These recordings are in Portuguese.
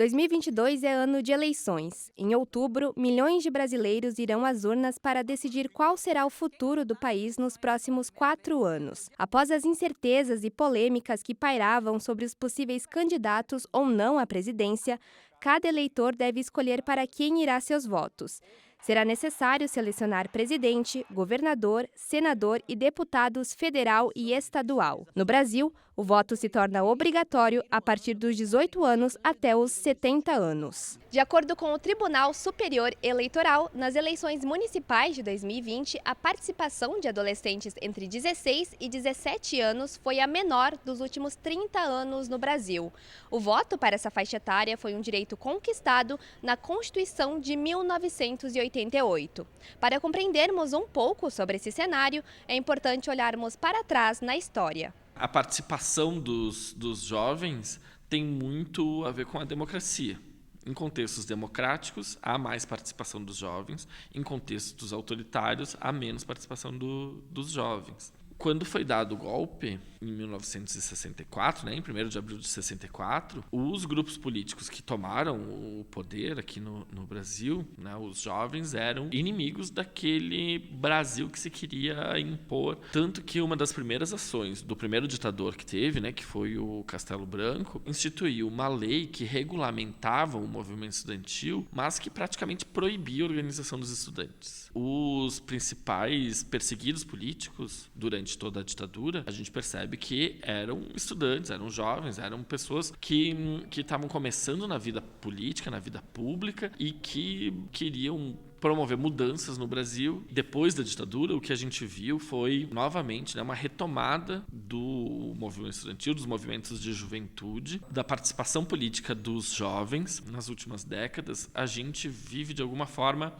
2022 é ano de eleições. Em outubro, milhões de brasileiros irão às urnas para decidir qual será o futuro do país nos próximos 4 anos. Após as incertezas e polêmicas que pairavam sobre os possíveis candidatos ou não à presidência, cada eleitor deve escolher para quem irá seus votos. Será necessário selecionar presidente, governador, senador e deputados federal e estadual. No Brasil, o voto se torna obrigatório a partir dos 18 anos até os 70 anos. De acordo com o Tribunal Superior Eleitoral, nas eleições municipais de 2020, a participação de adolescentes entre 16 e 17 anos foi a menor dos últimos 30 anos no Brasil. O voto para essa faixa etária foi um direito conquistado na Constituição de 1988. Para compreendermos um pouco sobre esse cenário, é importante olharmos para trás na história. A participação dos jovens tem muito a ver com a democracia. Em contextos democráticos, há mais participação dos jovens. Em contextos autoritários, há menos participação dos jovens. Quando foi dado o golpe, em 1964, em 1º de abril de 64, os grupos políticos que tomaram o poder aqui no Brasil, os jovens, eram inimigos daquele Brasil que se queria impor. Tanto que uma das primeiras ações do primeiro ditador que teve, que foi o Castelo Branco, instituiu uma lei que regulamentava o movimento estudantil, mas que praticamente proibia a organização dos estudantes. Os principais perseguidos políticos durante toda a ditadura, a gente percebe que eram estudantes, eram jovens, eram pessoas que estavam começando na vida política, na vida pública e que queriam promover mudanças no Brasil. Depois da ditadura, o que a gente viu foi, novamente, uma retomada do movimento estudantil, dos movimentos de juventude, da participação política dos jovens. Nas últimas décadas, a gente vive, de alguma forma,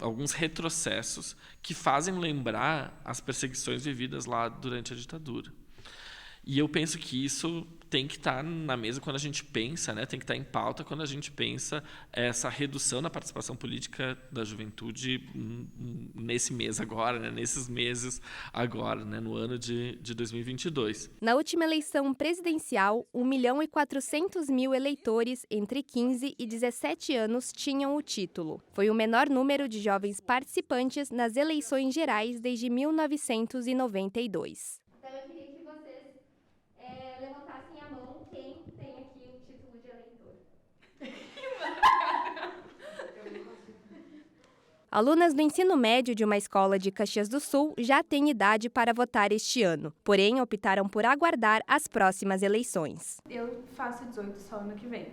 alguns retrocessos que fazem lembrar as perseguições vividas lá durante a ditadura. E eu penso que isso tem que estar na mesa quando a gente pensa, tem que estar em pauta quando a gente pensa essa redução na participação política da juventude nesse mês agora, nesses meses agora, no ano de 2022. Na última eleição presidencial, 1.400.000 eleitores entre 15 e 17 anos tinham o título. Foi o menor número de jovens participantes nas eleições gerais desde 1992. Então eu queria que vocês levantassem a mão quem tem aqui o título de eleitor. Alunas do ensino médio de uma escola de Caxias do Sul já têm idade para votar este ano, porém optaram por aguardar as próximas eleições. Eu faço 18 só ano que vem.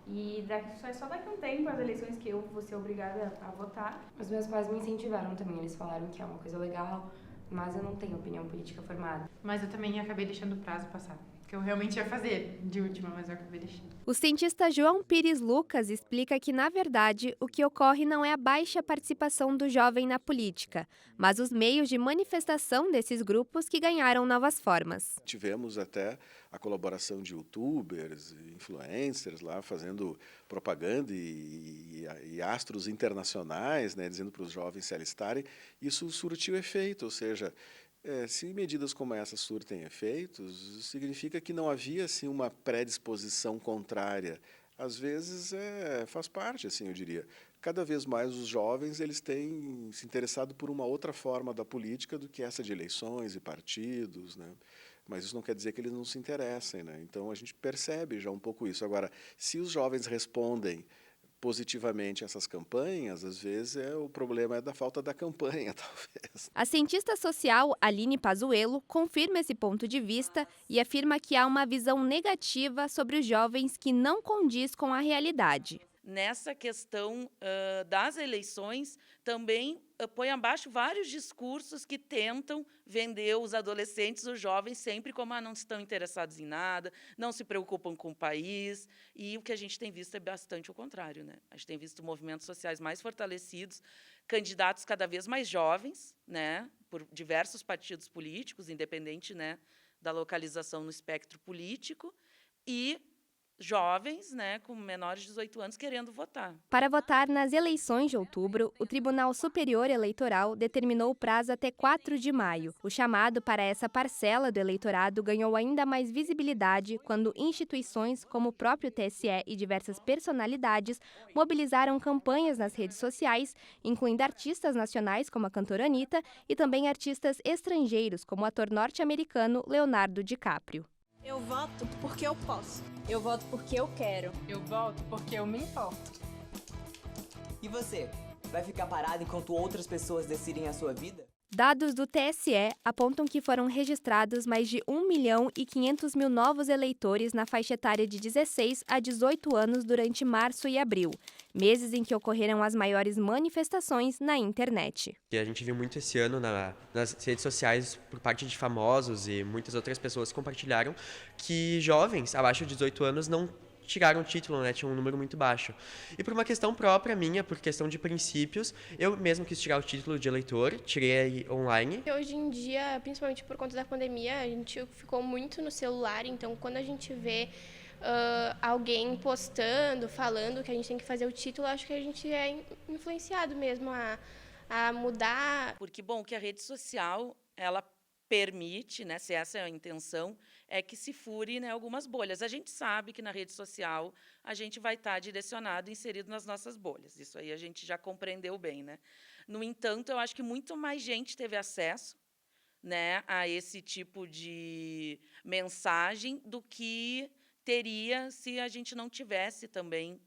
E só daqui a um tempo as eleições que eu vou ser obrigada a votar. Os meus pais me incentivaram também, eles falaram que é uma coisa legal, mas eu não tenho opinião política formada. Mas eu também acabei deixando o prazo passar, que eu realmente ia fazer de última, mas eu acabei deixando. O cientista João Pires Lucas explica que, na verdade, o que ocorre não é a baixa participação do jovem na política, mas os meios de manifestação desses grupos que ganharam novas formas. Tivemos até a colaboração de youtubers, influencers lá fazendo propaganda e astros internacionais, dizendo para os jovens se alistarem. Isso surtiu efeito, ou seja, se medidas como essa surtem efeitos, significa que não havia assim, uma predisposição contrária. Às vezes faz parte, eu diria. Cada vez mais os jovens eles têm se interessado por uma outra forma da política do que essa de eleições e partidos, Mas isso não quer dizer que eles não se interessem, Então a gente percebe já um pouco isso. Agora, se os jovens respondem positivamente essas campanhas, às vezes o problema é da falta da campanha, talvez. A cientista social Aline Pazuello confirma esse ponto de vista e afirma que há uma visão negativa sobre os jovens que não condiz com a realidade. Nessa questão das eleições, também põe abaixo vários discursos que tentam vender os adolescentes, os jovens, sempre como não estão interessados em nada, não se preocupam com o país. E o que a gente tem visto é bastante o contrário. A gente tem visto movimentos sociais mais fortalecidos, candidatos cada vez mais jovens, por diversos partidos políticos, independente da localização no espectro político, e jovens, né, com menores de 18 anos querendo votar. Para votar nas eleições de outubro, o Tribunal Superior Eleitoral determinou o prazo até 4 de maio. O chamado para essa parcela do eleitorado ganhou ainda mais visibilidade quando instituições como o próprio TSE e diversas personalidades mobilizaram campanhas nas redes sociais, incluindo artistas nacionais como a cantora Anitta e também artistas estrangeiros como o ator norte-americano Leonardo DiCaprio. Eu voto porque eu posso. Eu voto porque eu quero. Eu voto porque eu me importo. E você? Vai ficar parado enquanto outras pessoas decidem a sua vida? Dados do TSE apontam que foram registrados mais de 1.500.000 novos eleitores na faixa etária de 16 a 18 anos durante março e abril, meses em que ocorreram as maiores manifestações na internet. A gente viu muito esse ano nas redes sociais, por parte de famosos e muitas outras pessoas que compartilharam, que jovens abaixo de 18 anos não tiraram o título, né? Tinha um número muito baixo. E por uma questão própria minha, por questão de princípios, eu mesmo quis tirar o título de eleitor, tirei online. Hoje em dia, principalmente por conta da pandemia, a gente ficou muito no celular, então quando a gente vê alguém postando, falando que a gente tem que fazer o título, acho que a gente é influenciado mesmo a mudar. Porque, bom, que a rede social, ela permite, né, se essa é a intenção, é que se fure, né, algumas bolhas. A gente sabe que na rede social a gente vai estar direcionado, inserido nas nossas bolhas. Isso aí a gente já compreendeu bem, né? No entanto, eu acho que muito mais gente teve acesso, né, a esse tipo de mensagem do que teria se a gente não tivesse também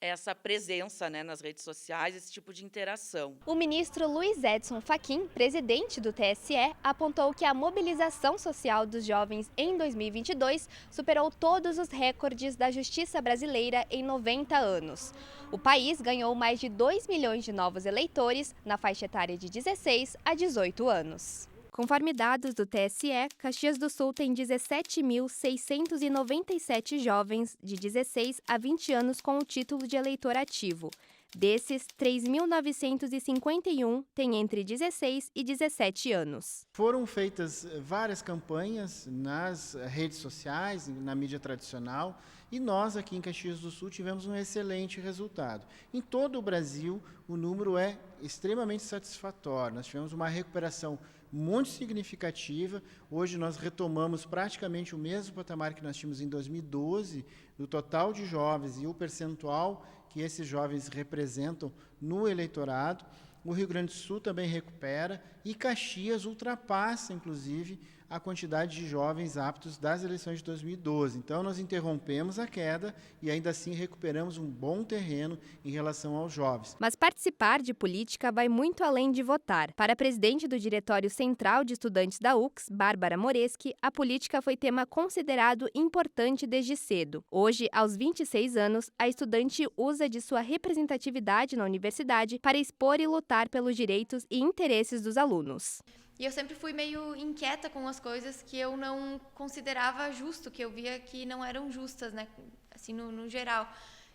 essa presença, né, nas redes sociais, esse tipo de interação. O ministro Luiz Edson Fachin, presidente do TSE, apontou que a mobilização social dos jovens em 2022 superou todos os recordes da justiça brasileira em 90 anos. O país ganhou mais de 2 milhões de novos eleitores na faixa etária de 16 a 18 anos. Conforme dados do TSE, Caxias do Sul tem 17.697 jovens de 16 a 20 anos com o título de eleitor ativo. Desses, 3.951 têm entre 16 e 17 anos. Foram feitas várias campanhas nas redes sociais, na mídia tradicional, e nós aqui em Caxias do Sul tivemos um excelente resultado. Em todo o Brasil, o número é extremamente satisfatório. Nós tivemos uma recuperação muito significativa. Hoje nós retomamos praticamente o mesmo patamar que nós tínhamos em 2012, do total de jovens e o percentual que esses jovens representam no eleitorado. O Rio Grande do Sul também recupera e Caxias ultrapassa, inclusive, a quantidade de jovens aptos das eleições de 2012. Então, nós interrompemos a queda e, ainda assim, recuperamos um bom terreno em relação aos jovens. Mas participar de política vai muito além de votar. Para a presidente do Diretório Central de Estudantes da UX, Bárbara Moreschi, a política foi tema considerado importante desde cedo. Hoje, aos 26 anos, a estudante usa de sua representatividade na universidade para expor e lutar pelos direitos e interesses dos alunos. E eu sempre fui meio inquieta com as coisas que eu não considerava justo, que eu via que não eram justas, né, assim, no geral.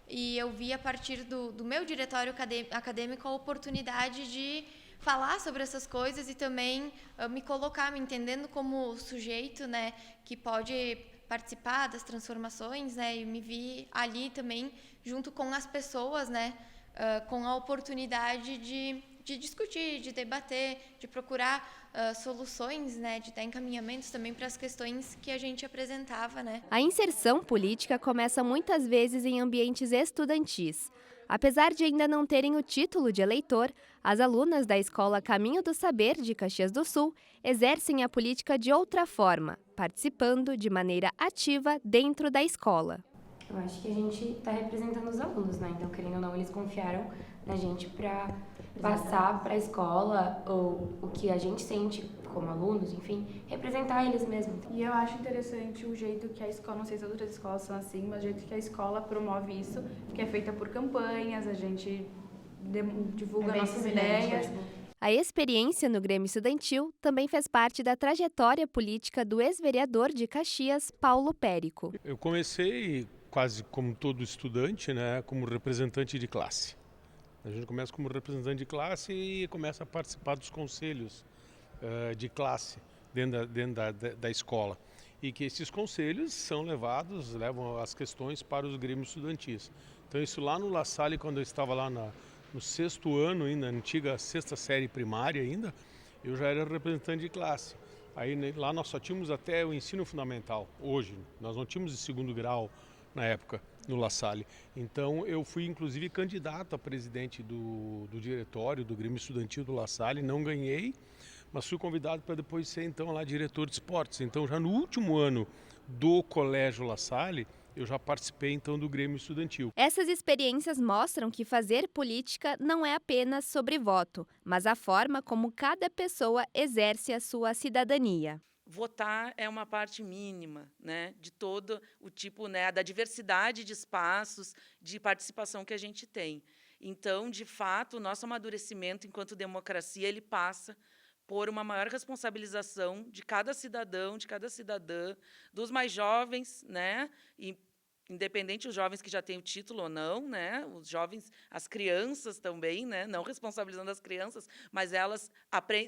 E eu vi a partir do meu diretório acadêmico a oportunidade de falar sobre essas coisas e também me colocar, me entendendo como sujeito, né, que pode participar das transformações, né, e me vi ali também junto com as pessoas, né, com a oportunidade de discutir, de debater, de procurar soluções, né, de dar encaminhamentos também para as questões que a gente apresentava, né. A inserção política começa muitas vezes em ambientes estudantis. Apesar de ainda não terem o título de eleitor, as alunas da Escola Caminho do Saber de Caxias do Sul exercem a política de outra forma, participando de maneira ativa dentro da escola. Eu acho que a gente está representando os alunos, né? Então, querendo ou não, eles confiaram na gente para passar para a escola o que a gente sente como alunos, enfim, representar eles mesmos. E eu acho interessante o jeito que a escola, não sei se outras escolas são assim, mas o jeito que a escola promove isso, que é feita por campanhas, a gente divulga nossas ideias. A experiência no Grêmio Estudantil também fez parte da trajetória política do ex-vereador de Caxias, Paulo Périco. Eu comecei quase como todo estudante, né, como representante de classe. A gente começa como representante de classe e começa a participar dos conselhos de classe dentro da escola. e que esses conselhos levam as questões para os grêmios estudantis. Então isso lá no La Salle, quando eu estava lá no 6º ano, ainda, na antiga 6ª série primária ainda, eu já era representante de classe. Aí lá nós só tínhamos até o ensino fundamental, hoje. Nós não tínhamos de 2º grau na época, no La Salle. Então eu fui inclusive candidato a presidente do diretório do Grêmio Estudantil do La Salle, não ganhei, mas fui convidado para depois ser então lá diretor de esportes. Então já no último ano do Colégio La Salle, eu já participei então do Grêmio Estudantil. Essas experiências mostram que fazer política não é apenas sobre voto, mas a forma como cada pessoa exerce a sua cidadania. Votar é uma parte mínima, né, de todo o tipo, né, da diversidade de espaços de participação que a gente tem. Então, de fato, o nosso amadurecimento enquanto democracia, ele passa por uma maior responsabilização de cada cidadão, de cada cidadã, dos mais jovens, né, e independente os jovens que já têm o título ou não, né, os jovens, as crianças também, né, não responsabilizando as crianças, mas elas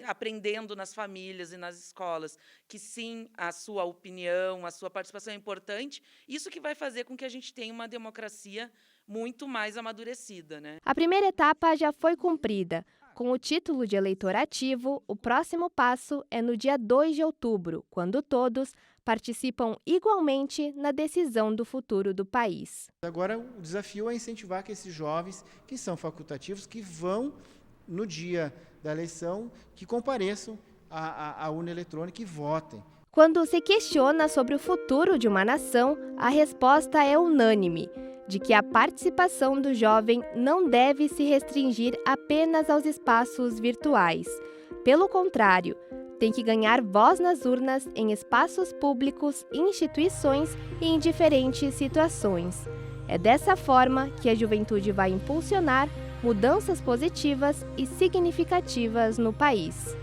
aprendendo nas famílias e nas escolas que sim, a sua opinião, a sua participação é importante. Isso que vai fazer com que a gente tenha uma democracia muito mais amadurecida, né? A primeira etapa já foi cumprida. Com o título de eleitor ativo, o próximo passo é no dia 2 de outubro, quando todos participam igualmente na decisão do futuro do país. Agora, o desafio é incentivar que esses jovens, que são facultativos, que vão, no dia da eleição, que compareçam à urna eletrônica e votem. Quando se questiona sobre o futuro de uma nação, a resposta é unânime, de que a participação do jovem não deve se restringir apenas aos espaços virtuais. Pelo contrário, tem que ganhar voz nas urnas em espaços públicos, instituições e em diferentes situações. É dessa forma que a juventude vai impulsionar mudanças positivas e significativas no país.